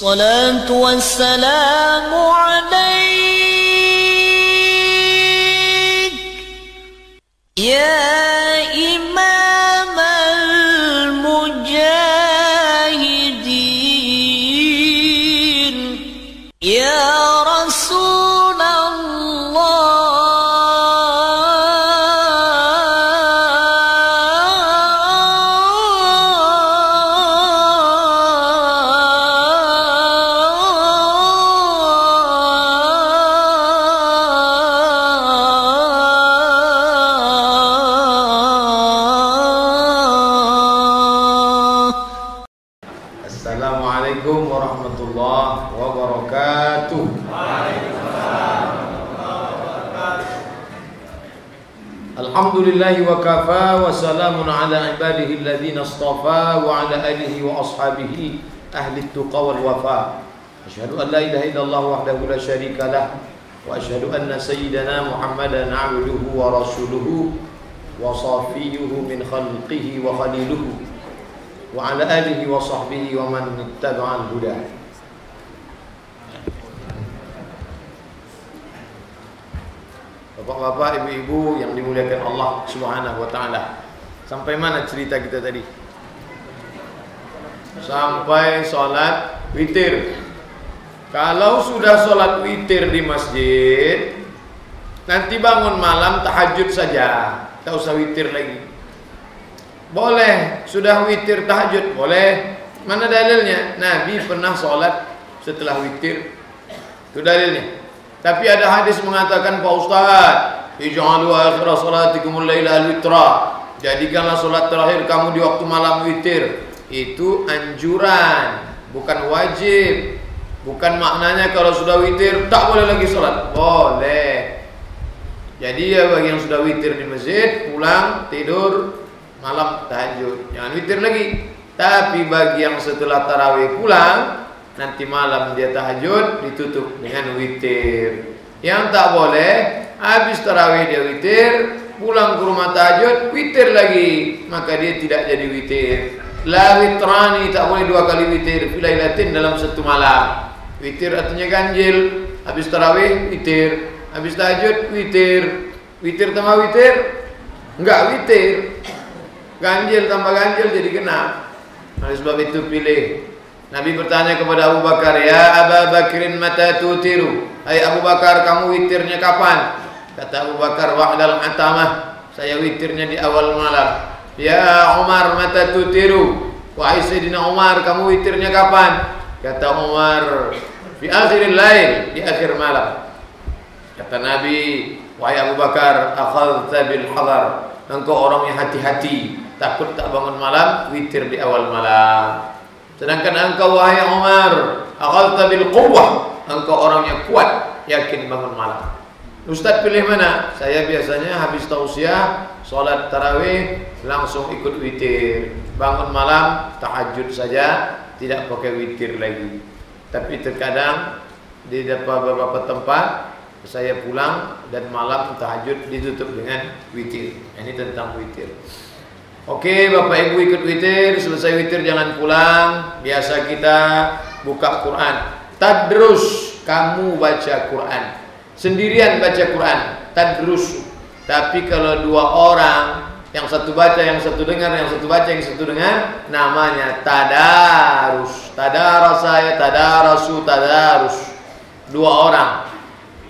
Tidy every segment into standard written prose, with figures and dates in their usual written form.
الصلاة والسلام عليك يا إمام المجاهدين يا رسول Assalamualaikum warahmatullahi wabarakatuh. Alhamdulillahi wa kafa wa salamun ala ibadihi alladhina istafa wa ala alihi wa ashabihi ahli tuqa wal wafa. Asyhadu an la ilaha illallah wahdahu la syarika lah wa asyhadu anna sayyidana Muhammadan abduhu wa rasuluhu wa safiyuhu min khalqihi wa khaliluhu wa ala alihi wa sahbihi wa man ittaba'al huda. Bapak-bapak, ibu-ibu yang dimuliakan Allah Subhanahu wa taala. Sampai mana cerita kita tadi? Sampai salat witir. Kalau sudah salat witir di masjid, nanti bangun malam tahajud saja, tak usah witir lagi. Boleh, sudah witir tahajud, boleh. Mana dalilnya? Nabi pernah sholat setelah witir. Itu dalilnya. Tapi ada hadis mengatakan, Pak Ustaz, ij'alu akhira salatikumul laila al-witra. Jadikanlah sholat terakhir kamu di waktu malam witir. Itu anjuran, bukan wajib. Bukan maknanya kalau sudah witir tak boleh lagi sholat. Boleh. Jadi ya bagi yang sudah witir di masjid, pulang, tidur, malam tahajud, jangan witir lagi. Tapi bagi yang setelah tarawih pulang, nanti malam dia tahajud, ditutup dengan witir. Yang tak boleh, habis tarawih dia witir, pulang ke rumah tahajud, witir lagi, maka dia tidak jadi witir. La witrani, tak boleh dua kali witir filailatin dalam satu malam. Witir artinya ganjil. Habis tarawih witir, habis tahajud witir. Witir tambah witir? Enggak witir. Ganjil tambah ganjil jadi genap. Oleh sebab itu pilih. Nabi bertanya kepada Abu Bakar, ya Abu Bakrin mata tutiru. Hai Abu Bakar, kamu witirnya kapan? Kata Abu Bakar, wa'dal atamah, saya witirnya di awal malam. Ya Umar mata tutiru. Wahai Sayyidina Umar, kamu witirnya kapan? Kata Umar, fi akhiril lail, di akhir malam. Kata Nabi, wahai Abu Bakar, akhadta bil hadar, engkau orang yang hati-hati, takut tak bangun malam, witir di awal malam. Sedangkan engkau wahai Umar, akhadta bil quwwah, engkau orang yang kuat, yakin bangun malam. Ustaz pilih mana? Saya biasanya habis tausiah, sholat tarawih, langsung ikut witir. Bangun malam, tahajud saja, tidak pakai witir lagi. Tapi terkadang di beberapa tempat saya pulang dan malam tahajud ditutup dengan witir. Ini tentang witir. Oke, Bapak Ibu ikut witir, selesai witir jangan pulang. Biasa kita buka Quran. Tadrus, kamu baca Quran. Sendirian baca Quran, tadrus. Tapi kalau dua orang, yang satu baca, yang satu dengar, yang satu baca, yang satu dengar, namanya tadarus. Tadarasa ya tadarasu, tadarus. Dua orang.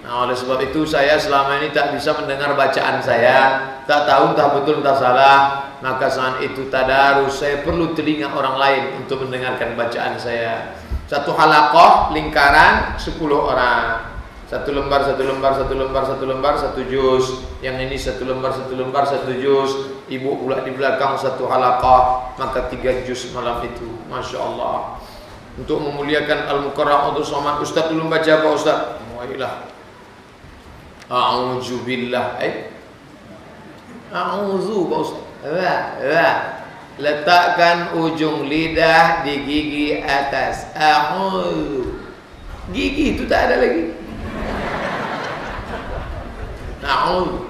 Nah, oleh sebab itu saya selama ini tak bisa mendengar bacaan saya, tak tahu entah betul entah salah. Maka saat itu tadarus, saya perlu telinga orang lain untuk mendengarkan bacaan saya. Satu halaqah, lingkaran 10 orang. Satu lembar, satu lembar, satu lembar, satu lembar, satu juz. Yang ini satu lembar, satu lembar, satu juz. Ibu pula di belakang satu halaqah, maka 3 juz malam itu. Masya Allah. Untuk memuliakan Al-Mukarram untuk Somad. Ustaz dulu baca apa Ustaz? Wailah. A'udzu billah. A'udzu Pak Ustaz. Letakkan ujung lidah di gigi atas. A'udzu. Gigi itu tak ada lagi. A'udzu.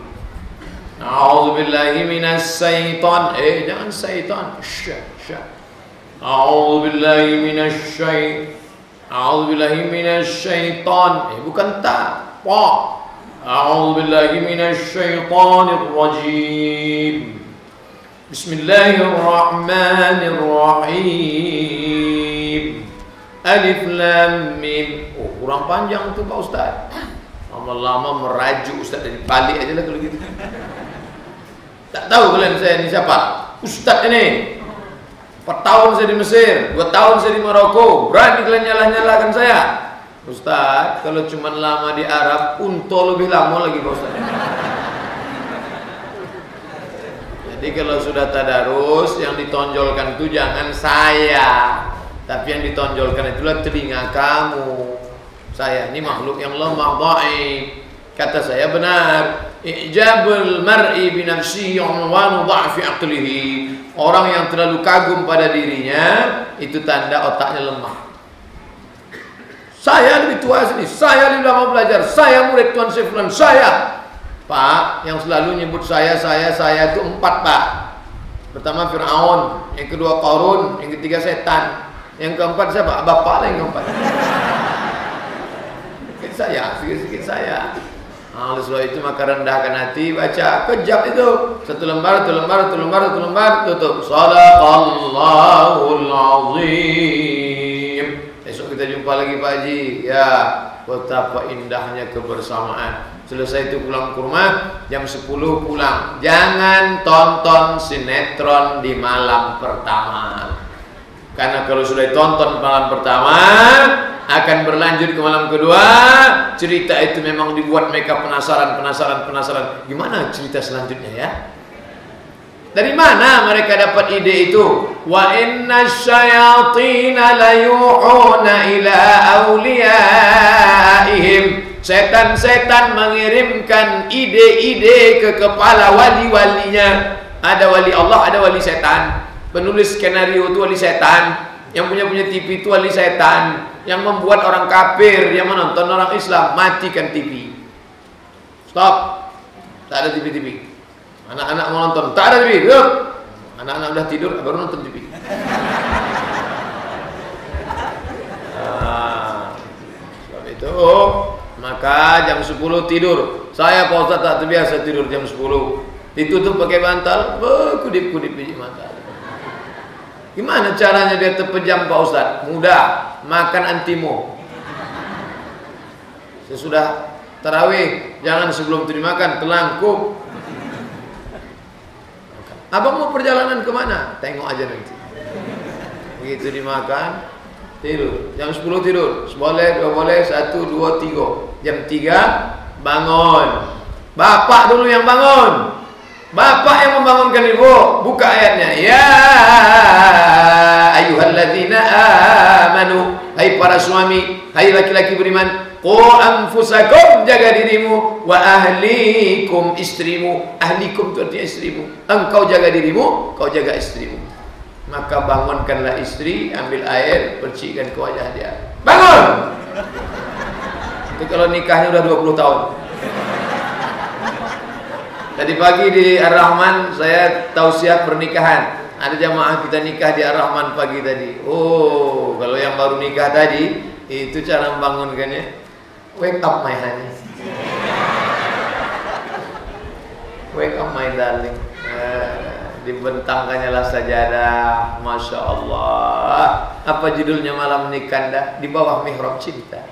A'udzu billahi minas syaitan. Jangan syaitan. A'udzu billahi minasy syaitan. A'udzubillahi minasyaiton. Bukan ta, pa. A'udzubillahi minasyaitonir rajim. Bismillahirrahmanirrahim. Alif lam mim. Oh, kurang panjang tuh Pak Ustaz. Lama-lama merajuk Ustaz, dari balik aja lah kalau gitu. Tak tahu kalian saya ini siapa? Ustaz ini. 4 tahun saya di Mesir, 2 tahun saya di Maroko. Berani kalian nyalah-nyalahkan saya? Ustaz, kalau cuma lama di Arab, unta lebih lama lagi Pak Ustaz. Jadi kalau sudah tadarus, yang ditonjolkan itu jangan saya, tapi yang ditonjolkan itulah telinga kamu. Saya ini makhluk yang lemah, dhaif. Kata saya benar. Ijabul mar'i bi nafsihi unwanu dha'fi aqlihi. Orang yang terlalu kagum pada dirinya itu tanda otaknya lemah. Saya lebih tua sini, saya lebih lama belajar, saya murid Tuan Syekh Fulan, saya. Pak, yang selalu nyebut saya itu 4 Pak. Pertama Fir'aun, yang kedua Qarun, yang ketiga setan, yang keempat siapa? Bapak lah yang keempat. Sikit saya. Oleh sebab itu maka rendahkan hati, baca kejap itu 1 lembar, tutup. Shadaqallahul azim. Besok kita jumpa lagi Pak Haji. Ya, betapa indahnya kebersamaan. Selesai itu pulang ke rumah, jam 10 pulang. Jangan tonton sinetron di malam pertama. Karena kalau sudah ditonton malam pertama, akan berlanjut ke malam kedua. Cerita itu memang dibuat mereka penasaran. Gimana cerita selanjutnya ya? Dari mana mereka dapat ide itu? Wa inna syayatina layuhuna ila awliyaihim. Setan-setan mengirimkan ide-ide ke kepala wali-walinya. Ada wali Allah, ada wali setan. Penulis skenario itu wali setan. Yang punya TV itu wali setan. Yang membuat orang kafir yang menonton orang Islam, matikan TV. Stop. Tak ada TV. Anak-anak mau nonton, tak ada TV. Anak-anak udah tidur, baru nonton TV. Sebab itu, maka jam 10 tidur. Saya Pak Ustaz tak terbiasa tidur jam 10. Ditutup pakai bantal, kudip-kudip biji bantal. Gimana caranya dia terpejam Pak Ustaz? Mudah, makan antimo. Sesudah tarawih, jangan sebelum itu dimakan, telangkup. Abang mau perjalanan kemana? Tengok aja nanti. Begitu dimakan, tidur. Jam 10 tidur, boleh, 2 boleh, 1, 2, 3. Jam 3 bangun. Bapak dulu yang bangun. Bapak yang membangunkan ibu. Buka ayatnya. Ya ayyuhalladzina amanu. Hai para suami, hai laki-laki beriman, qu anfusakum, jaga dirimu, wa ahlikum, istrimu. Ahlikum itu artinya istrimu. Engkau jaga dirimu, kau jaga istrimu. Maka bangunkanlah istri, ambil air, percikkan ke wajah dia. Bangun. Itu kalau nikahnya udah 20 tahun. Tadi pagi di Ar-Rahman saya tausiah pernikahan. Ada jamaah kita nikah di Ar-Rahman pagi tadi. Oh, kalau yang baru nikah tadi, itu cara membangunkannya. Wake up my honey. Wake up my darling. Dibentangkannya lah sajadah. Masya Allah. Apa judulnya malam nikah dah? Di bawah mihrab cinta.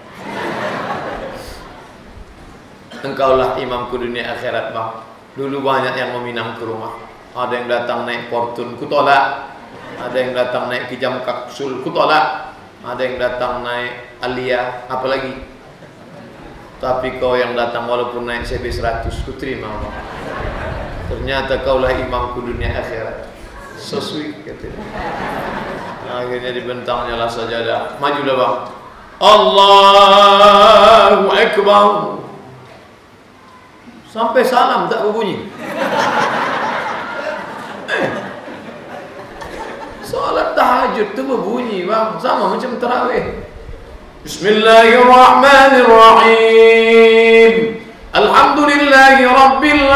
Engkaulah imamku dunia akhirat bang. Dulu banyak yang meminang ke rumah. Ada yang datang naik Fortune, kutolak. Ada yang datang naik Kijam Kapsul, kutolak. Ada yang datang naik Alia, apalagi. Tapi kau yang datang walaupun naik CB100, kuterima Allah. Ternyata kaulah imamku dunia akhirat. So sweet katanya. Akhirnya dibentangnya lah sajadah. Majulah bang. Allahu Akbar. Sampai salam tak berbunyi. Salat tahajud tu berbunyi bang, sama macam tarawih. Bismillahirrahmanirrahim. Alhamdulillahi rabbil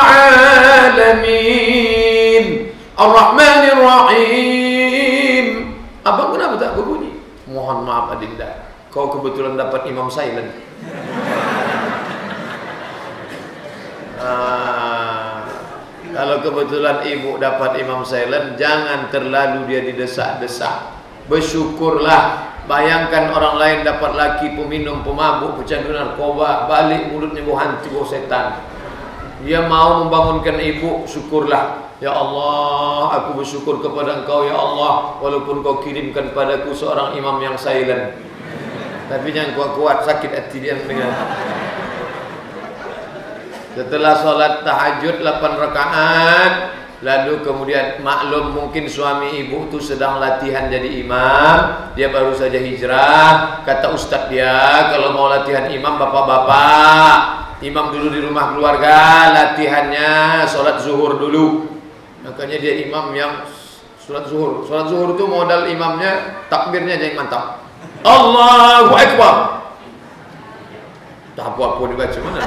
alamin. Ar-Rahmanirrahim. Abang kenapa tak berbunyi? Mohon maaf adinda, kau kebetulan dapat imam silent. Kalau kebetulan ibu dapat imam silent, jangan terlalu dia didesak-desak. Bersyukurlah. Bayangkan orang lain dapat laki peminum, pemabuk, pecandu narkoba, balik mulutnya bau hantu, bau setan. Dia mau membangunkan ibu, syukurlah. Ya Allah, aku bersyukur kepada Engkau ya Allah, walaupun Kau kirimkan padaku seorang imam yang silent. Tapi jangan kuat-kuat, sakit hati dia mendengar. Setelah sholat tahajud 8 rakaat, lalu kemudian maklum mungkin suami ibu itu sedang latihan jadi imam, dia baru saja hijrah. Kata ustadz dia, kalau mau latihan imam bapak-bapak, imam dulu di rumah keluarga, latihannya sholat zuhur dulu. Makanya dia imam yang sholat zuhur. Sholat zuhur itu modal imamnya takbirnya aja yang mantap. Allahu Akbar. Tak apa-apa dibaca mana.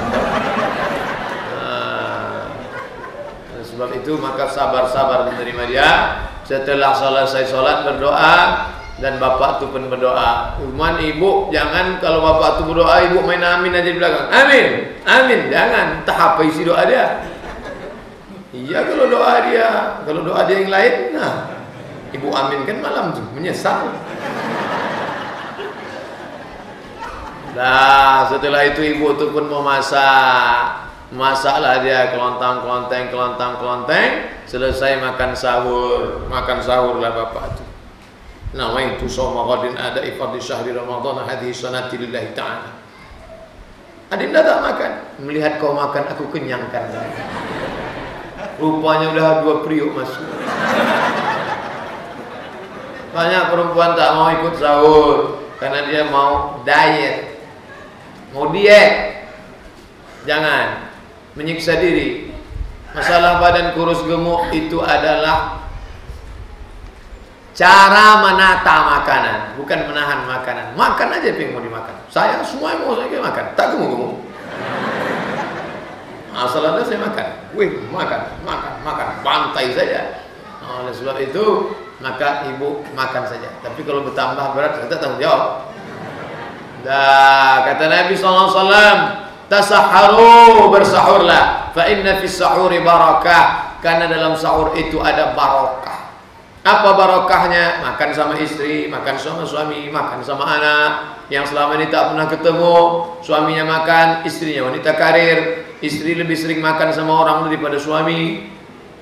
Sebab itu maka sabar-sabar menerima dia. Setelah selesai sholat berdoa, dan bapak tu pun berdoa. Cuman ibu jangan kalau bapak tu berdoa, ibu main amin aja di belakang. Amin, amin, jangan. Entah apa isi doa dia. Iya kalau doa dia, kalau doa dia yang lain, nah ibu amin kan malam tu menyesal. Nah setelah itu ibu tu pun mau masak. Masaklah dia kelontang-kelonteng, selesai makan sahurlah bapak itu. Nawaitu shauma ghadin ada ifadhi syahri Ramadan hadhihi sanati lillahi ta'ala. Adinda tak makan, melihat kau makan aku kenyangkan. Rupanya udah 2 periuk masuk. Banyak perempuan tak mau ikut sahur karena dia mau diet. Jangan menyiksa diri. Masalah badan kurus gemuk itu adalah cara menata makanan, bukan menahan makanan. Makan aja apa yang mau dimakan. Saya semua yang mau saya makan, tak gemuk-gemuk. Asal ada saya makan. Makan, bantai saja. Oleh sebab itu maka ibu makan saja. Tapi kalau bertambah berat kita tanggung jawab. Kata Nabi SAW, tasaharu, bersahurlah, fa inna fis sahuri barakah, karena dalam sahur itu ada barakah. Apa barakahnya? Makan sama istri, makan sama suami, makan sama anak yang selama ini tak pernah ketemu. Suaminya makan, istrinya wanita karir. Istri lebih sering makan sama orang daripada suami.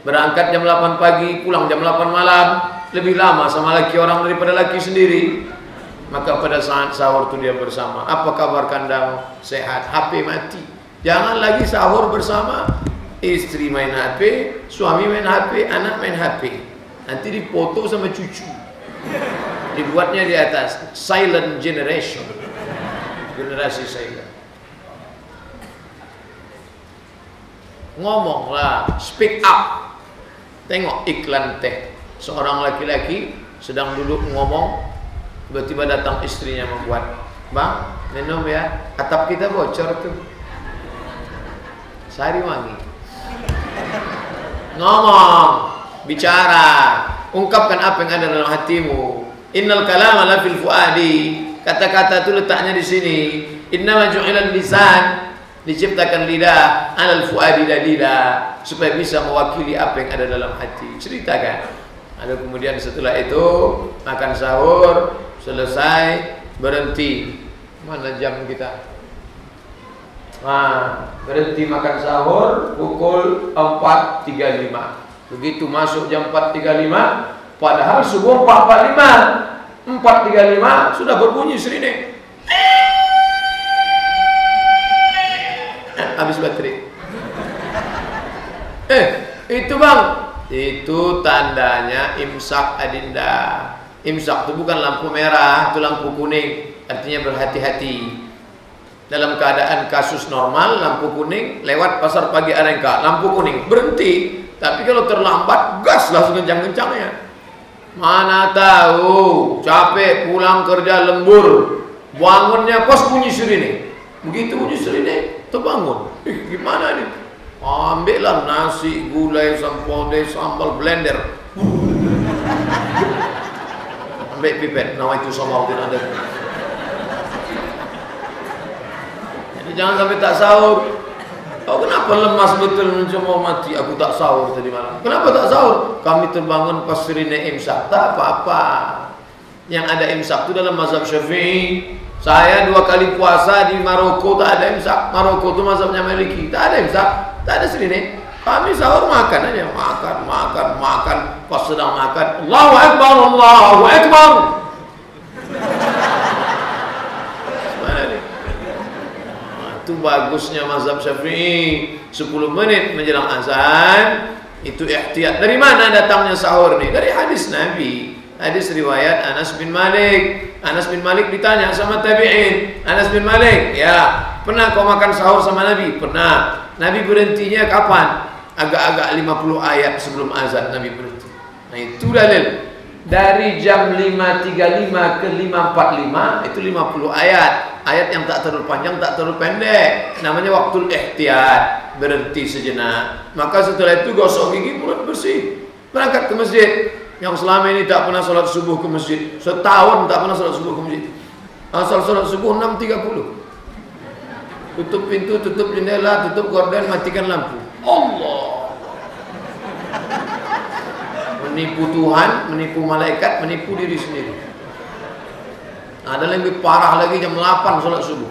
Berangkat jam 8 pagi, pulang jam 8 malam. Lebih lama sama laki orang daripada laki sendiri. Maka pada saat sahur itu dia bersama. Apa kabar kandamu? Sehat. HP mati. Jangan lagi sahur bersama. Istri main HP, suami main HP, anak main HP. Nanti dipoto sama cucu. Dibuatnya di atas silent generation. Generasi silent. Ngomonglah, speak up. Tengok iklan teh. Seorang laki-laki sedang duduk ngomong, tiba-tiba datang istrinya membuat, "Bang, minum ya. Atap kita bocor tuh." Sari wangi. Ngomong, bicara, ungkapkan apa yang ada dalam hatimu. Innal kalama la fil fuadi. Kata-kata itu letaknya di sini. Innama ju'ilal lisan, diciptakan lidah, alal fuadi lidah, supaya bisa mewakili apa yang ada dalam hati. Ceritakan. Lalu kemudian setelah itu makan sahur, selesai, berhenti. Mana jam kita? Berhenti makan sahur pukul 4.35. Begitu masuk jam 4.35, padahal subuh 4.45. 4.35 sudah berbunyi sirine. Habis baterai. Itu bang, itu tandanya imsak adinda. Imsak itu bukan lampu merah, itu lampu kuning. Artinya berhati-hati. Dalam keadaan kasus normal, lampu kuning lewat pasar pagi Arengka, lampu kuning berhenti. Tapi kalau terlambat, gas langsung kencang-kencangnya. Mana tahu, capek pulang kerja lembur, bangunnya pas bunyi sirine. Begitu bunyi sirine, terbangun. Gimana nih? Ambillah nasi, gulai, sampode, sambal blender. Ambil pipet, nawaitu sama udah ada. Jangan sampai tak sahur. Oh, kenapa lemas betul cuma mati? Aku tak sahur tadi malam. Kenapa tak sahur? Kami terbangun pas sirine imsak. Tak apa-apa. Yang ada imsak itu dalam mazhab Syafi'i. Saya 2 kali puasa di Maroko tak ada imsak. Maroko itu mazhabnya Maliki. Tak ada imsak, tak ada sirine. Kami sahur makan aja, makan. Pas sedang makan, Allahu Akbar, Allahu Akbar. Itu bagusnya mazhab Syafi'i. 10 menit menjelang azan itu ihtiyat. Dari mana datangnya sahur nih? Dari hadis Nabi. Hadis riwayat Anas bin Malik. Anas bin Malik ditanya sama tabi'in, Anas bin Malik, ya, pernah kau makan sahur sama Nabi? Pernah. Nabi berhentinya kapan? Agak-agak 50 ayat sebelum azan Nabi berhenti. Nah, itu dalil. Dari jam 5.35 ke 5.45 itu 50 ayat. Ayat yang tak terlalu panjang, tak terlalu pendek. Namanya waktu ihtiyat, berhenti sejenak. Maka setelah itu gosok gigi, mulut bersih. Berangkat ke masjid. Yang selama ini tak pernah sholat subuh ke masjid, setahun tak pernah sholat subuh ke masjid. Asal sholat subuh 6.30. Tutup pintu, tutup jendela, tutup gorden, matikan lampu. Allah. Menipu Tuhan, menipu malaikat, menipu diri sendiri. Ada yang lebih parah lagi jam 8 sholat subuh.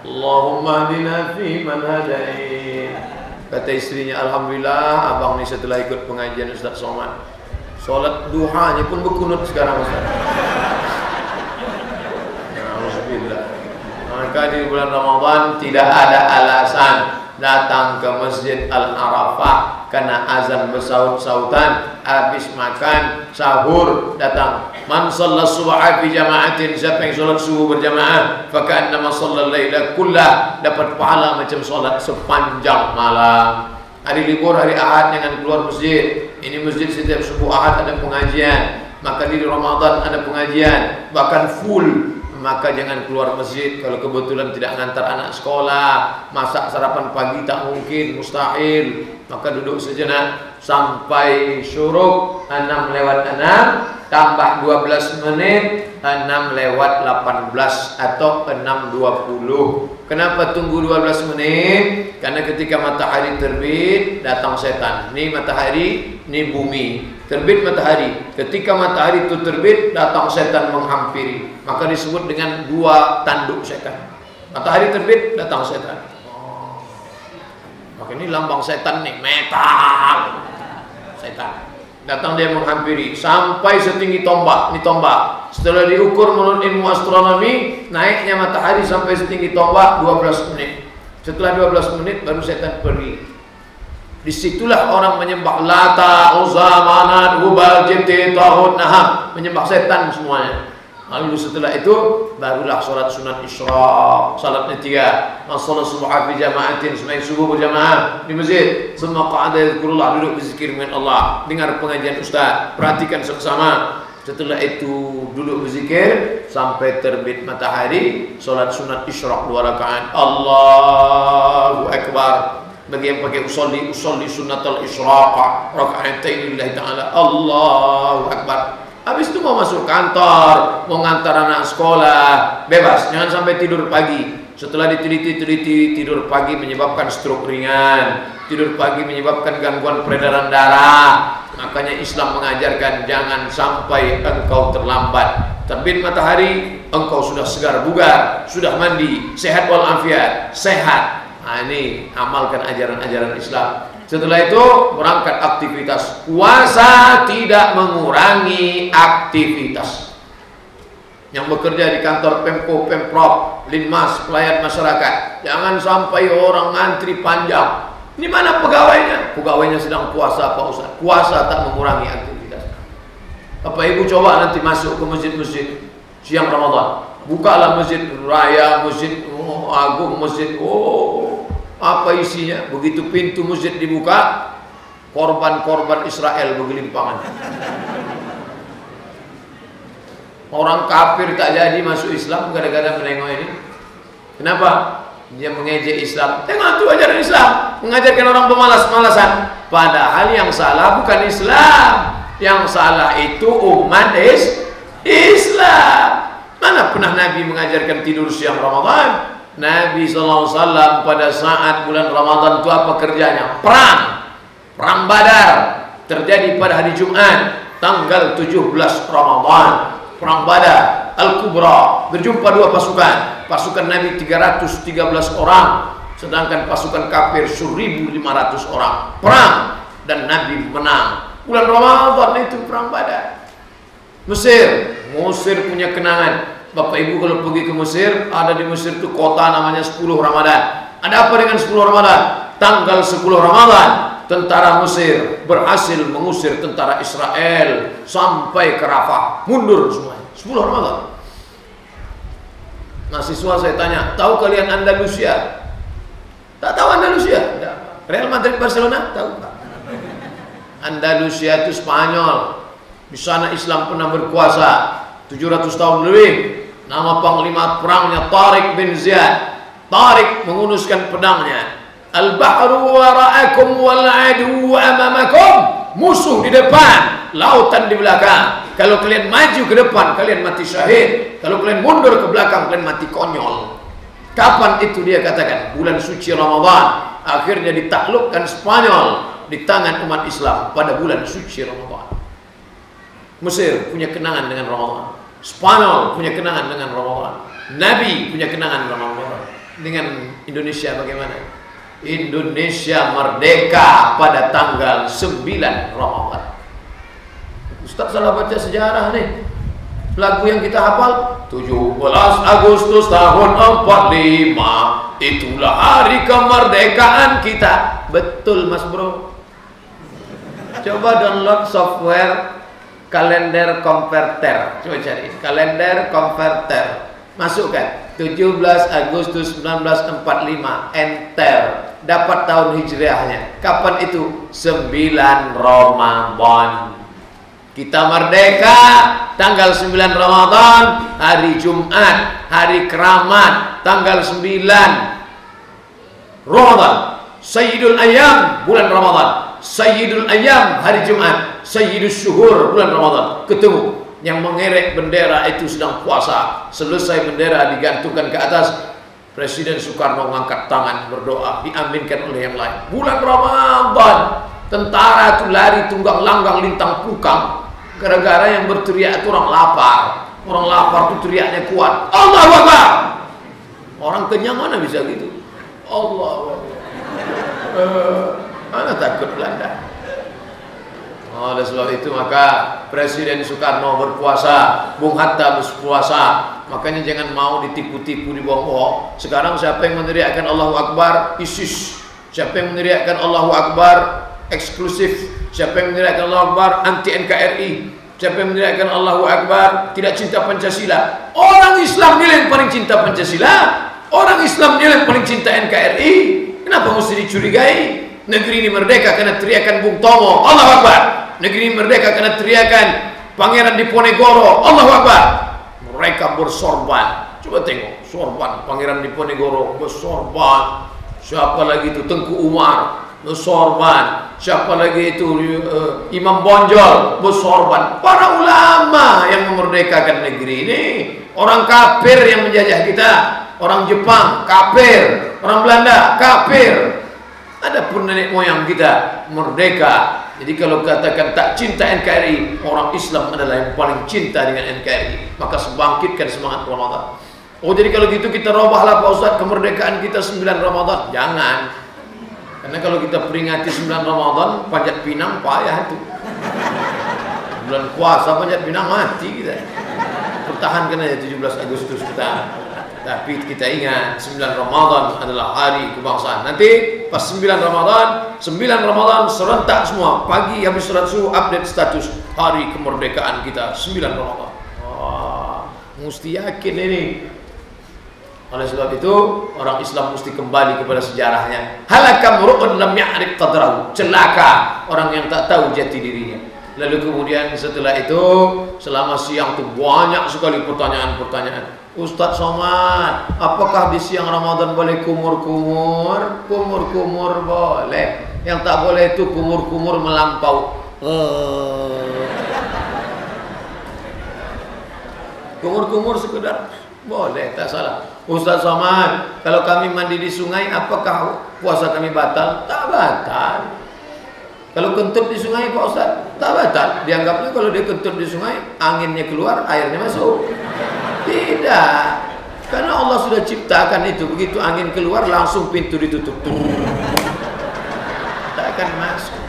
Allahumma hdina fi man hadain. Kata istrinya, alhamdulillah abang ni setelah ikut pengajian Ustaz Somad, sholat duhanya pun berkunut sekarang Ustaz. Alhamdulillah. Maka di bulan Ramadan tidak ada alasan datang ke Masjid Al-Arafah karena azan bersaut-sautan, habis makan sahur datang. Man shalla subha fi jama'atin, siapa yang solat subuh berjamaah, fa ka'annama shalla al-laila kullah, dapat pahala macam solat sepanjang malam. Hari libur, hari Ahad jangan keluar masjid. Ini masjid setiap subuh Ahad ada pengajian, maka di Ramadan ada pengajian bahkan full. Maka jangan keluar masjid kalau kebetulan tidak ngantar anak sekolah, masak sarapan pagi tak mungkin, mustahil. Maka duduk sejenak sampai syuruk 6:06 tambah 12 menit 6:18 atau 6:20. Kenapa tunggu 12 menit? Karena ketika matahari terbit datang setan. Ini matahari, ini bumi. Terbit matahari. Ketika matahari itu terbit, datang setan menghampiri. Maka disebut dengan 2 tanduk setan. Matahari terbit, datang setan. Maka ini lambang setan nih, metal. Setan. Datang dia menghampiri sampai setinggi tombak. Ini tombak. Setelah diukur menurut ilmu astronomi, naiknya matahari sampai setinggi tombak 12 menit. Setelah 12 menit baru setan pergi. Disitulah orang menyembah Lata, Uzza, Manat, Hubal, Jibti, Tahut, Naham, menyembah setan semuanya. Lalu setelah itu barulah sholat sunat isyraq, salatnya 3. Sholat subuh fi jama'atin, sembahyang subuh berjamaah di masjid. Semua qa'ada yadhkurullah, duduk berzikir dengan Allah, dengar pengajian ustaz, perhatikan seksama. Setelah itu duduk berzikir sampai terbit matahari, sholat sunat isyraq 2 rakaat. Allahu Akbar. Bagi yang pakai usolli sunnatul isyraq raka'atain lillahi ta'ala. Allahu Akbar. Habis itu mau masuk kantor, mau ngantar anak sekolah, bebas, jangan sampai tidur pagi. Setelah diteliti tidur pagi menyebabkan stroke ringan, tidur pagi menyebabkan gangguan peredaran darah. Makanya Islam mengajarkan jangan sampai engkau terlambat. Terbit matahari, engkau sudah segar bugar, sudah mandi, sehat walafiat, sehat. Nah, ini amalkan ajaran-ajaran Islam. Setelah itu berangkat aktivitas. Puasa tidak mengurangi aktivitas. Yang bekerja di kantor Pemko, Pemprov, Linmas, pelayan masyarakat, jangan sampai orang ngantri panjang. Ini mana pegawainya? Pegawainya sedang puasa Pak Ustaz. Puasa tak mengurangi aktivitas. Bapak Ibu coba nanti masuk ke masjid-masjid siang Ramadan. Bukalah masjid raya, masjid agung, masjid apa isinya? Begitu pintu masjid dibuka, korban-korban Israel bergelimpangan. Orang kafir tak jadi masuk Islam gara-gara menengok ini. Kenapa? Dia mengejek Islam. Tengok itu ajaran Islam, mengajarkan orang pemalas-malasan. Padahal yang salah bukan Islam, yang salah itu umat Islam. Mana pernah Nabi mengajarkan tidur siang Ramadan? Nabi SAW pada saat bulan Ramadan itu apa kerjanya? Perang Badar terjadi pada hari Jumat tanggal 17 Ramadan. Perang Badar Al-Kubra, berjumpa dua pasukan. Pasukan Nabi 313 orang, sedangkan pasukan kafir 1.500 orang. Perang dan Nabi menang. Bulan Ramadan itu perang Badar. Mesir punya kenangan. Bapak Ibu kalau pergi ke Mesir, ada di Mesir itu kota namanya 10 Ramadan. Ada apa dengan 10 Ramadan? Tanggal 10 Ramadan, tentara Mesir berhasil mengusir tentara Israel sampai ke Rafah. Mundur semuanya. 10 Ramadan. Mahasiswa saya tanya, tahu kalian Andalusia? Tak tahu Andalusia? Real Madrid Barcelona? Tahu Pak? Andalusia itu Spanyol. Di sana Islam pernah berkuasa 700 tahun lebih. Nama panglima perangnya Tariq bin Ziyad. Tariq menguruskan pedangnya. Al-bahru wara'akum wal-adu amamakum. Musuh di depan, lautan di belakang. Kalau kalian maju ke depan, kalian mati syahid. Kalau kalian mundur ke belakang, kalian mati konyol. Kapan itu dia katakan? Bulan suci Ramadan. Akhirnya ditaklukkan Spanyol di tangan umat Islam pada bulan suci Ramadan. Mesir punya kenangan dengan Ramadan. Spanyol punya kenangan dengan Ramadan. Nabi punya kenangan dengan Ramadan. Dengan Indonesia bagaimana? Indonesia merdeka pada tanggal 9 Ramadan. Ustaz salah baca sejarah nih. Lagu yang kita hafal 17 Agustus tahun 45, itulah hari kemerdekaan kita. Betul Mas Bro. Coba download software kalender converter. Coba cari kalender converter. Masukkan 17 Agustus 1945, enter. Dapat tahun hijriahnya. Kapan itu? 9 Ramadan. Kita merdeka tanggal 9 Ramadan, hari Jumat, hari keramat, tanggal 9 Ramadan. Sayyidul Ayyam, bulan Ramadan. Sayyidul Ayyam, hari Jumat. Sayyidus Syuhur, bulan Ramadan. Ketemu. Yang mengerek bendera itu sedang puasa. Selesai bendera digantungkan ke atas, Presiden Soekarno mengangkat tangan berdoa, diaminkan oleh yang lain. Bulan Ramadan, tentara itu lari tunggang langgang lintang pukang. Gara-gara yang berteriak itu orang lapar. Orang lapar itu teriaknya kuat. Allahu Akbar. Orang kenyang mana bisa gitu? Allahu Akbar. Mana takut Belanda? Oleh sebab itu maka Presiden Soekarno berpuasa, Bung Hatta berpuasa. Makanya jangan mau ditipu-tipu, dibohong-bohong. Sekarang siapa yang meneriakkan Allahu Akbar? ISIS. Siapa yang meneriakkan Allahu Akbar? Eksklusif. Siapa yang meneriakkan Allahu Akbar? Anti NKRI. Siapa yang meneriakkan Allahu Akbar? Tidak cinta Pancasila. Orang Islam nilai yang paling cinta Pancasila. Orang Islam nilai yang paling cinta NKRI. Kenapa mesti dicurigai? Negeri ini merdeka karena teriakan Bung Tomo, Allahu Akbar. Negeri ini merdeka karena teriakan Pangeran Diponegoro, Allahu Akbar. Mereka bersorban. Coba tengok, sorban Pangeran Diponegoro bersorban. Siapa lagi itu? Tengku Umar bersorban. Siapa lagi itu? Imam Bonjol bersorban. Para ulama yang memerdekakan negeri ini. Orang kafir yang menjajah kita. Orang Jepang kafir, orang Belanda kafir. Adapun nenek moyang kita merdeka. Jadi kalau katakan tak cinta NKRI, orang Islam adalah yang paling cinta dengan NKRI. Maka sebangkitkan semangat Ramadan. Oh jadi kalau gitu kita robahlah Pak Ustaz kemerdekaan kita 9 Ramadan. Jangan. Karena kalau kita peringati 9 Ramadan, Panjat Pinang payah itu. Bulan puasa Panjat Pinang mati kita. Pertahankan aja 17 Agustus kita. Tapi kita ingat 9 Ramadan adalah hari kebangsaan. Nanti pas 9 Ramadan serentak semua. Pagi habis sholat subuh update status hari kemerdekaan kita 9 Ramadan. Wah, mesti yakin ini. Oleh sebab itu orang Islam mesti kembali kepada sejarahnya. Halaka mur'un lam ya'rif qadrahu. Celaka orang yang tak tahu jati dirinya. Lalu kemudian setelah itu selama siang itu banyak sekali pertanyaan-pertanyaan. Ustaz Somad, apakah di siang Ramadan boleh kumur-kumur? Kumur-kumur boleh. Yang tak boleh itu kumur-kumur melampau. Kumur-kumur sekedar Boleh, tak salah. Ustaz Somad, kalau kami mandi di sungai, apakah puasa kami batal? Tak batal. Kalau kentut di sungai Pak Ustaz, tak batal. Dianggapnya kalau dia kentut di sungai, anginnya keluar, airnya masuk. Tidak. Karena Allah sudah ciptakan itu. Begitu angin keluar, langsung pintu ditutup. Tak akan masuk.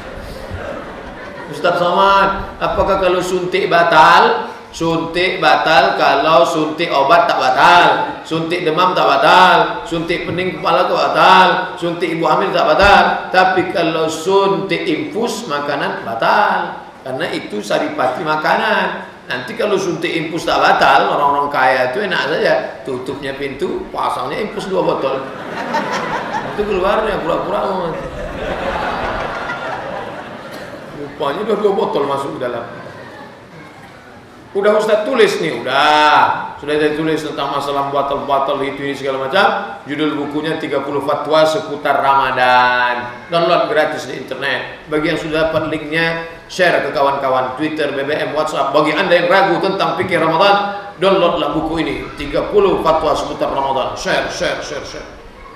Ustaz Somad, apakah kalau suntik batal? Suntik batal kalau suntik obat tak batal, suntik demam tak batal, suntik pening kepala tak batal, suntik ibu hamil tak batal. Tapi kalau suntik infus makanan batal, karena itu saripati makanan. Nanti kalau suntik infus tak batal, orang-orang kaya itu enak saja, tutupnya pintu, pasangnya infus 2 botol, itu keluarnya pura-pura. Rupanya 2 botol masuk ke dalam. Udah Ustaz tulis nih, sudah saya tulis tentang masalah batal-batal itu ini segala macam. Judul bukunya 30 fatwa seputar Ramadan. Download gratis di internet. Bagi yang sudah dapat linknya, share ke kawan-kawan Twitter, BBM, WhatsApp. Bagi anda yang ragu tentang fikih Ramadan, downloadlah buku ini, 30 fatwa seputar Ramadan. Share.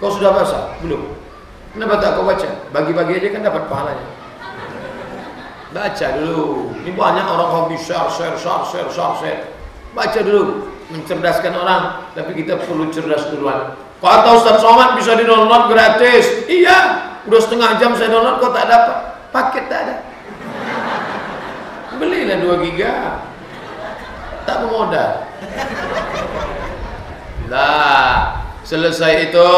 Kau sudah baca? Belum? Kenapa tak kau baca? Bagi-bagi aja kan dapat pahalanya. Baca dulu. Ini banyak orang hobi share. Baca dulu, mencerdaskan orang. Tapi kita perlu cerdas duluan. Kata Ustaz Somad bisa di-download gratis. Iya, udah setengah jam saya download kok tak dapat. Paket tak ada. Belilah 2 giga. Tak bermodal. Lah, selesai itu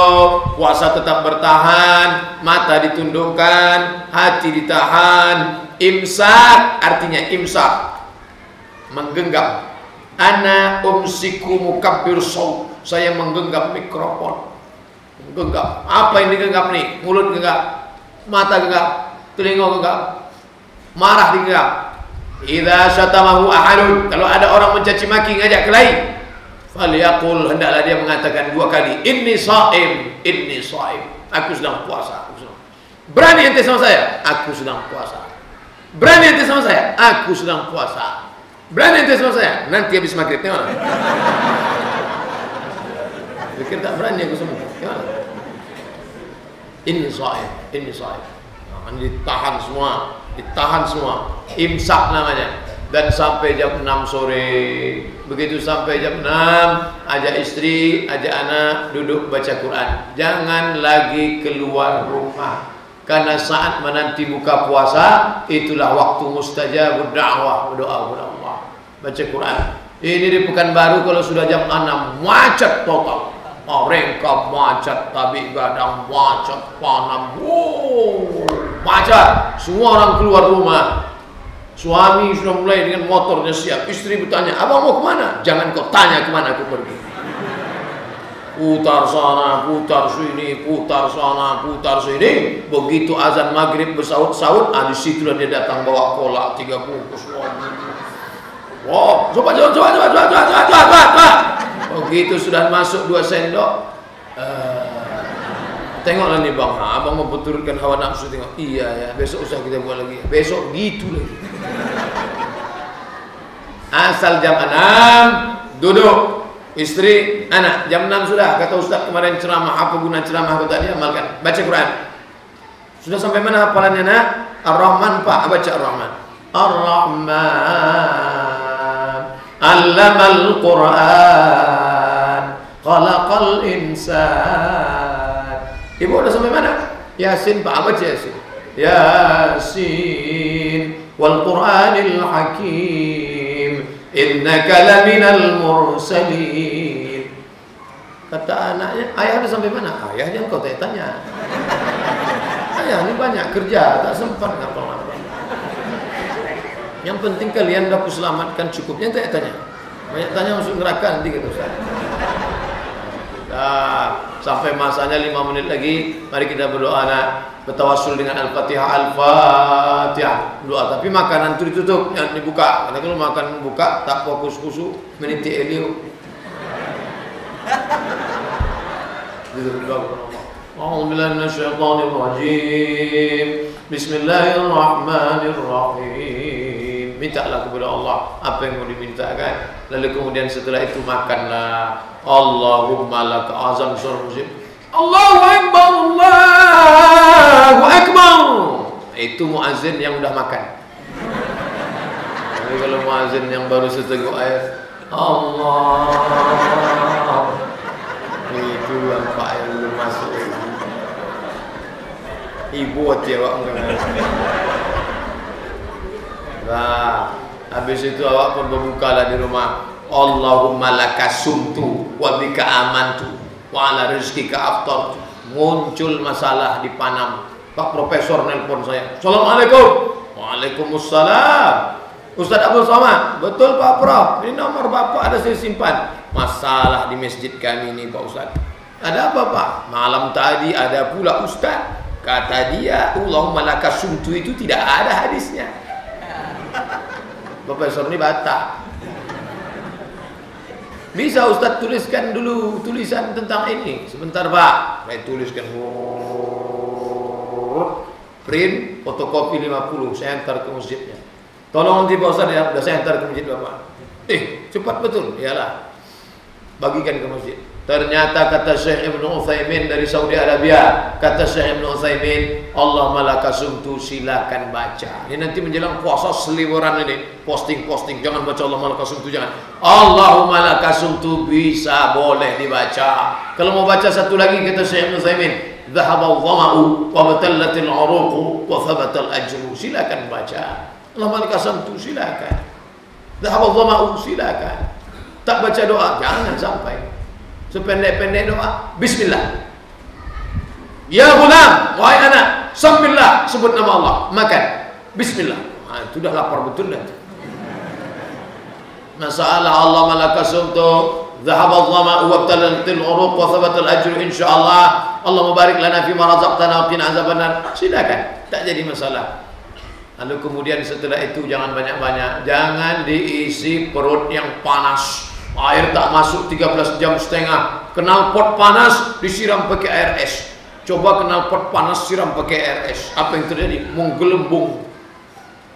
puasa tetap bertahan, mata ditundukkan, hati ditahan. Imsak artinya imsak, menggenggam. Ana umsiku mukabbir shaut, saya menggenggam mikrofon. Menggenggam. Apa yang digenggam nih? Mulut genggam, mata genggam, telinga genggam, marah digenggam. Idza syatamahu ahadun, kalau ada orang mencaci maki ngajak kelahi, falyaqul, hendaklah dia mengatakan 2 kali, inni shaim, aku sedang puasa. Berani ente sama saya? Aku sedang puasa. Berani ente sama saya? Aku sedang puasa. Berani ente sama saya? Nanti habis maghrib gimana? Pikir tak berani aku sama gimana? Ini shaim. Nah, ditahan semua. Imsak namanya. Dan sampai jam 6 sore. Begitu sampai jam 6, ajak istri, ajak anak duduk baca Quran. Jangan lagi keluar rumah. Karena saat menanti buka puasa, itulah waktu mustajabud da'wah, berdoa kepada Allah, baca Quran. Ini di Pekanbaru kalau sudah jam 6 macet total. Rengkap macet, Tabik Gadang macet, Panam macet. Semua orang keluar rumah. Suami sudah mulai dengan motornya siap. Istri bertanya, abang mau kemana? Jangan kau tanya kemana aku pergi. Putar sana, putar sini, putar sana, putar sini. Begitu azan maghrib bersaut-saut, disitulah dia datang bawa kolak 3 bungkus. Wow, coba. Begitu sudah masuk 2 sendok, tengoklah nih bang, abang mau berturutkan hawa nafsu, tengok. Iya ya, besok usah kita buat lagi. Besok gitu lagi. Asal jam 6 duduk. Istri, anak, jam 6 sudah. Kata Ustaz kemarin ceramah, apa guna ceramah aku tadi? Amalkan, baca Quran. Sudah sampai mana hafalannya nak? Ar-Rahman Pak, baca Ar-Rahman. Ar-Rahman Allamal Quran Khalaqal Insan. Ibu udah sampai mana? Yasin Pak, baca Yasin. Yasin wal Quranil Hakim innaka laminal mursalin. Kata anaknya, ayah udah sampai mana? Ayah jangan kau tanya. Ayah ini banyak kerja, tak sempat ngapa-ngapa. Yang penting kalian dah aku selamatkan cukupnya, tanya. Banyak tanya masuk neraka nanti kata Ustaz. Sampai masanya 5 menit lagi, mari kita berdoa nak. Bertawassul dengan Al-Fatihah. Al-Fatihah doa, tapi makanan itu ditutup, jangan dibuka. Karena kalau makan buka tak fokus khusyuk, meniti elio. A'udzubillahi minasyaitonir rajim. Bismillahirrahmanirrahim. mintalah kepada Allah apa yang mau dimintakan. Lalu kemudian setelah itu makanlah. Allahumma laka azam suara muslim. Allahu Akbar, Allahu Akbar. Itu muazzin yang udah makan. Tapi kalau muazzin yang baru seteguk air, Allah, itu yang Pak yang belum masuk. Ibu hati awak enggak. Nah, habis itu awak pun berbukalah di rumah. Allahumma laka sumtu wa bika amantu wa ala rizqika aftartu. Muncul masalah di Panam. Pak Profesor nelpon saya. Assalamualaikum. Waalaikumsalam. Ustaz Abdul Somad. Betul Pak Prof. Ini nomor Bapak ada saya simpan. Masalah di masjid kami ini Pak Ustaz. Ada apa Pak? Malam tadi ada pula Ustaz. Kata dia, Allahumma laka sumtu itu tidak ada hadisnya. Profesor ini Batak. Bisa Ustaz tuliskan dulu tulisan tentang ini. Sebentar Pak. Saya tuliskan. Print, fotokopi 50. Saya hantar ke masjidnya. Tolong nanti Pak Ustaz ya. Sudah saya hantar ke masjid Bapak. Cepat betul. Iyalah. Bagikan ke masjid. Ternyata kata Syekh Ibn Utsaimin dari Saudi Arabia. Kata Syekh Ibn Utsaimin, Allahumma laka sumtu, silakan baca. Ini nanti menjelang puasa seliweran ini. Posting-posting. Jangan baca Allahumma laka sumtu, jangan. Allahumma laka sumtu bisa, boleh dibaca. Kalau mau baca satu lagi kata Syekh Ibn Utsaimin, Dhahabal dhama'u wa batallatil uruqu wa thabatal ajru. Silakan baca. Allahumma laka sumtu, silakan. Dhahabal dhama'u, silakan. Tak baca doa, jangan sampai. Sependek-pendek doa, bismillah. Ya ghulam, wahai anak, sambillah, sebut nama Allah, makan. Bismillah. Itu dah lapar betul dah. Masalah Allah malaka sumtu, dhahaba dhama'u wa batallatil uruq wa thabatal ajru insyaallah. Allah mubarik lana fi ma razaqtana wa qina azabannar. Silakan, tak jadi masalah. Lalu kemudian setelah itu jangan banyak-banyak, jangan diisi perut yang panas. Air tak masuk 13 jam setengah. Knalpot panas disiram pakai air es. Coba knalpot panas siram pakai air es. Apa yang terjadi? Menggelembung.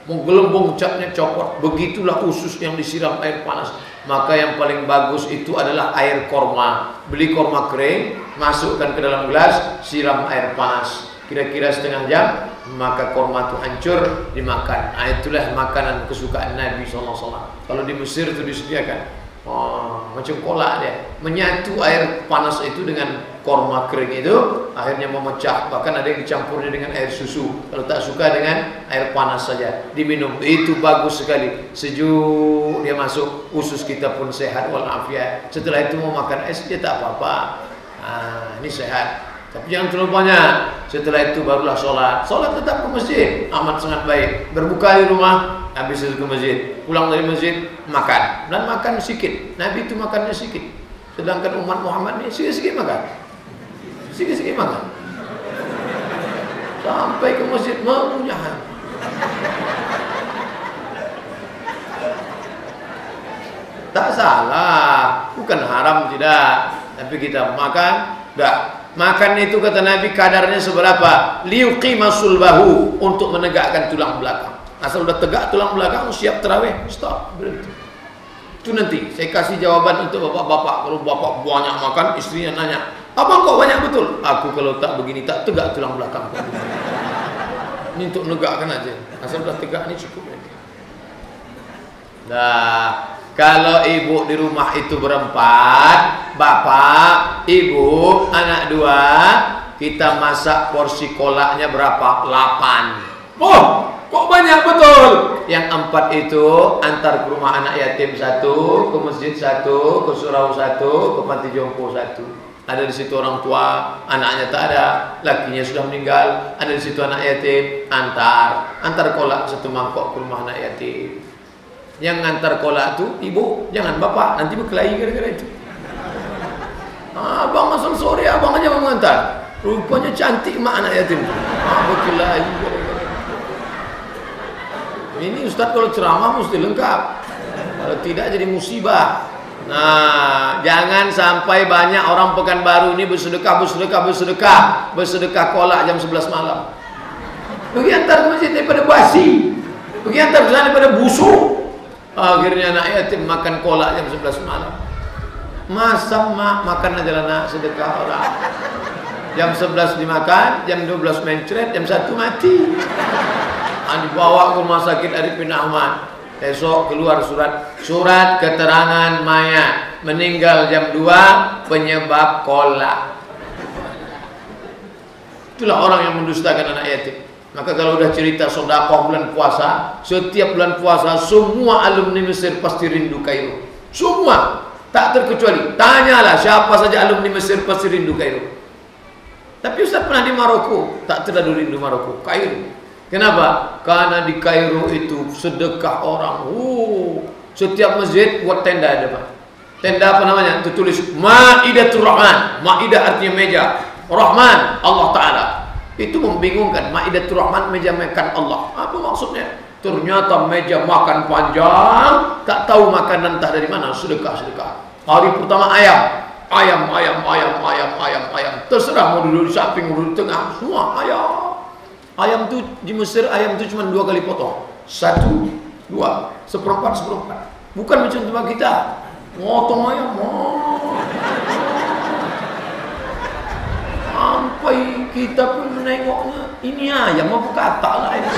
Menggelembung, catnya copot. Begitulah usus yang disiram air panas. Maka yang paling bagus itu adalah air korma. Beli korma kering, masukkan ke dalam gelas, siram air panas. Kira-kira setengah jam, maka korma itu hancur, dimakan. Itulah makanan kesukaan Nabi SAW. Kalau di Mesir itu disediakan. Macam kolak dia, menyatu air panas itu dengan korma kering itu, akhirnya memecah. Bahkan ada yang dicampurnya dengan air susu. Kalau tak suka dengan air panas saja diminum, itu bagus sekali, sejuk dia masuk, usus kita pun sehat walafiat. Setelah itu mau makan es dia tak apa-apa. Ini sehat. Tapi jangan terlalu banyak. Setelah itu barulah sholat. Sholat tetap ke masjid, amat sangat baik. Berbuka di rumah, habis itu ke masjid. Pulang dari masjid, makan. Dan makan sedikit. Nabi itu makannya sedikit. Sedangkan umat Muhammad ini sikit-sikit makan. Sikit-sikit makan. Sampai ke masjid mengunyah. Tak salah, bukan haram tidak. Tapi kita makan, dah. Makan itu kata Nabi kadarnya seberapa? Liuqima sulbahu, untuk menegakkan tulang belakang. Asal udah tegak tulang belakang, siap tarawih, stop, berhenti. Itu nanti saya kasih jawaban untuk bapak-bapak. Kalau bapak banyak makan, istrinya nanya, abang kok banyak betul? Aku kalau tak begini tak tegak tulang belakang. Ini untuk menegakkan aja. Asal udah tegak ini cukup. Nah, kalau ibu di rumah itu berempat, bapak, ibu, anak dua, kita masak porsi kolaknya berapa? 8. Oh, kok banyak betul? Yang 4 itu antar ke rumah anak yatim 1, ke masjid 1, ke surau 1, ke panti jompo 1. Ada di situ orang tua, anaknya tak ada, lakinya sudah meninggal. Ada di situ anak yatim, antar kolak 1 mangkok ke rumah anak yatim. Yang ngantar kolak tu ibu, jangan bapak, nanti berkelahi gara-gara itu. Abang masuk sore, abang aja mengantar. Rupanya cantik mak anak yatim. Berkelahi gara-gara. Ini ustaz kalau ceramah mesti lengkap. Kalau tidak jadi musibah. Nah, jangan sampai banyak orang Pekanbaru ini bersedekah kolak jam 11 malam. Pergi antar ke masjid daripada basi. Pergi antar ke sana pada busuk. Akhirnya anak yatim makan kolak jam 11 malam. Masa makan aja lah nak, sedekah orang. Jam 11 dimakan, jam 12 mencret, jam 1 mati. Dibawa ke rumah sakit Arifin Ahmad. Esok keluar surat keterangan mayat, meninggal jam 2 penyebab kolak. Itulah orang yang mendustakan anak yatim. Maka kalau udah cerita sedekah bulan puasa, setiap bulan puasa semua alumni Mesir pasti rindu Kairo. Semua, tak terkecuali. Tanyalah siapa saja alumni Mesir pasti rindu Kairo. Tapi Ustaz pernah di Maroko, tak terlalu rindu Maroko, Kairo. Kenapa? Karena di Kairo itu sedekah orang. Setiap masjid buat tenda ada, Pak. Tenda apa namanya? Tertulis Ma'idatul Rahman. Ma'idah artinya meja. Rahman, Allah Ta'ala. Itu membingungkan. Ma'idatul Rahman, meja makan Allah. Apa maksudnya? Ternyata meja makan panjang, tak tahu makanan entah dari mana, sedekah. Hari pertama ayam. Ayam. Terserah mau duduk di samping, mau duduk di tengah, semua ayam. Ayam tu di Mesir, ayam tu cuma 2 kali potong. 1, 2, seperempat. Bukan macam tempat kita. Potong ayam. Sampai kita pun menengoknya, ini ayam apa kata lah ini.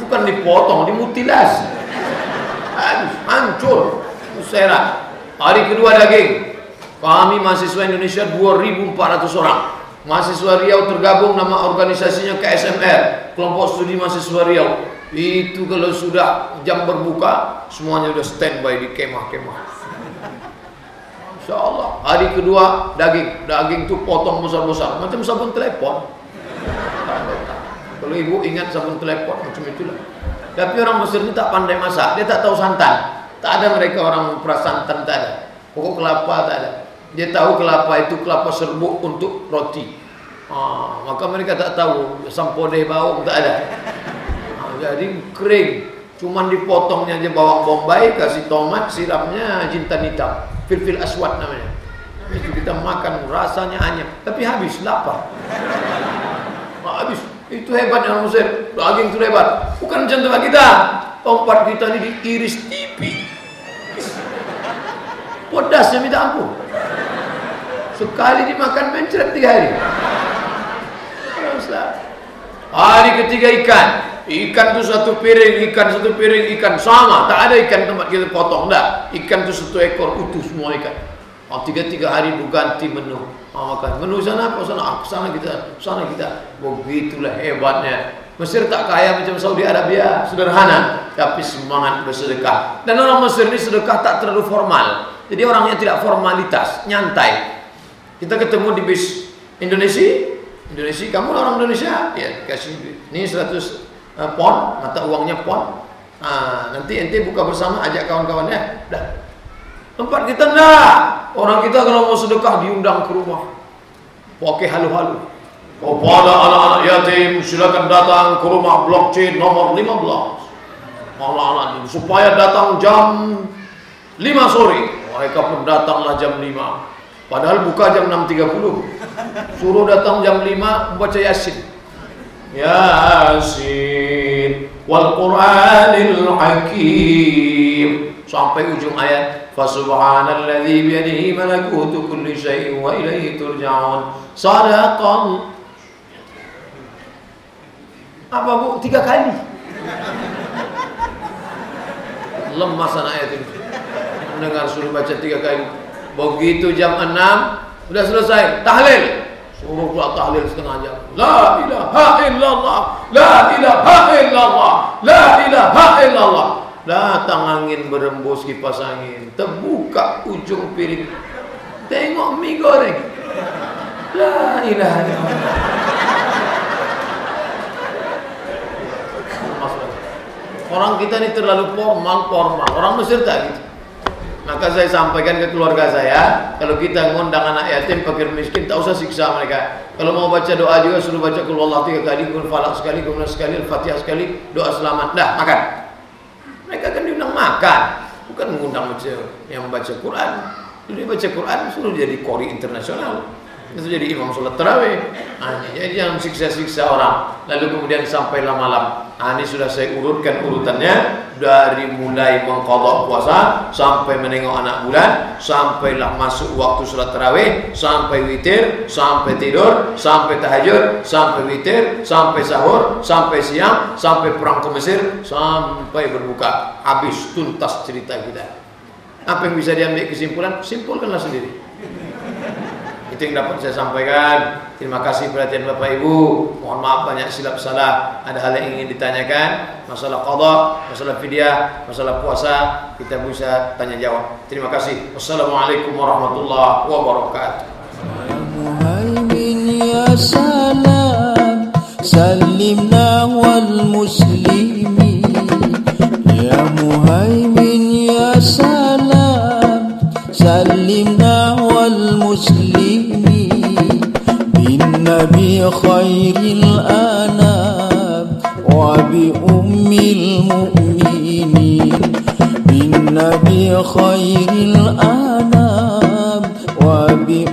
Bukan dipotong, dimutilasi. Hancur. Musyawarah. Hari kedua daging. Kami mahasiswa Indonesia 2.400 orang. Mahasiswa Riau tergabung, nama organisasinya KSMR, Kelompok Studi Mahasiswa Riau. Itu kalau sudah jam berbuka, semuanya sudah standby di kemah-kemah. Insya Allah. Hari kedua daging itu potong besar-besar, macam sabun telepon. Kalau ibu ingat sabun telepon macam itulah. Tapi orang Mesir ini tak pandai masak, dia tak tahu santan. Tak ada mereka orang perasantan, tak ada. Pokok kelapa tak ada. Dia tahu kelapa itu kelapa serbuk untuk roti. Maka mereka tak tahu sampodeh bawang, tak ada. Jadi kering. Cuman dipotongnya aja bawang bombay, kasih tomat, siramnya jintan hitam, filfil aswad namanya. Itu kita makan, rasanya anyam, tapi habis, lapar. Habis. Itu hebatnya orang Mesir. Daging itu hebat. Bukan macam tempat kita. Tempat kita ini diiris tipis. Pedasnya minta ampun. Sekali dimakan mencret 3 hari. Hari ketiga ikan. Ikan itu 1 piring, ikan sama. Tak ada ikan tempat kita potong, enggak. Ikan itu 1 ekor utuh semua ikan. 3 hari berganti menu. Makan menu sana apa sana kita. Begitulah hebatnya. Mesir tak kaya macam Saudi Arabia, sederhana tapi semangat bersedekah. Dan orang Mesir ini sedekah tak terlalu formal. Jadi orangnya tidak formalitas, nyantai. Kita ketemu di bis Indonesia, kamu orang Indonesia? Ya, kasih ini 100 pon, mata uangnya pon. Nanti ente buka bersama, ajak kawan-kawannya. Dah. Tempat kita enggak. Orang kita kalau mau sedekah diundang ke rumah. Pakai halu-halu. Kepada anak-anak yatim silakan datang ke rumah Blok C nomor 15. Anak-anak supaya datang jam 5 sore. Mereka pun datanglah jam 5. Padahal buka jam 6.30. Suruh datang jam 5 membaca Yasin. Yasin wal Qur'anil Hakim sampai ujung ayat. Fasubhanalladzi biyadihi malakutu kulli syai'in wa ilaihi turja'un. Sadaqallah. Apa Bu? 3 kali. Lemas anak ayat itu. Mendengar suruh baca 3 kali. Begitu jam 6 sudah selesai tahlil. Suruh pula tahlil setengah jam. La ilaha illallah, la ilaha illallah, la ilaha illallah. Datang angin berembus kipas angin, terbuka ujung piring. Tengok mie goreng. La ilaha illallah. Orang kita ini terlalu formal. Orang Mesir tak gitu. Maka saya sampaikan ke keluarga saya, kalau kita ngundang anak yatim, fakir miskin, tak usah siksa mereka. Kalau mau baca doa juga suruh baca Qul Huwallahu 3 kali, Qul Falaq sekali, Qul Nas sekali, Al-Fatihah sekali, doa selamat. Dah, makan. Mereka kan diundang makan, bukan mengundang yang membaca Quran. Dia baca Quran suruh jadi qori internasional. itu jadi imam sholat tarawih. Jadi jangan siksa-siksa orang lalu kemudian sampailah malam. Ini sudah saya urutkan urutannya dari mulai mengqadha puasa sampai menengok anak bulan, sampailah masuk waktu sholat tarawih, sampai witir, sampai tidur, sampai tahajud, sampai witir, sampai sahur, sampai siang, sampai perang ke Mesir, sampai berbuka. Habis tuntas cerita kita. Apa yang bisa diambil kesimpulan? Simpulkanlah sendiri. Itu yang dapat saya sampaikan. Terima kasih perhatian Bapak Ibu. Mohon maaf banyak silap salah. Ada hal yang ingin ditanyakan, masalah qadha, masalah fidyah, masalah puasa, kita bisa tanya jawab. Terima kasih. Wassalamualaikum warahmatullahi wabarakatuh. Ya Muhaimin ya salam, salimna wal muslimin. Ya Muhaimin ya salam, salimna wal muslimin. Nabi khairil anam wa bi ummil mu'minin. Bin Nabi khairil anam wa bi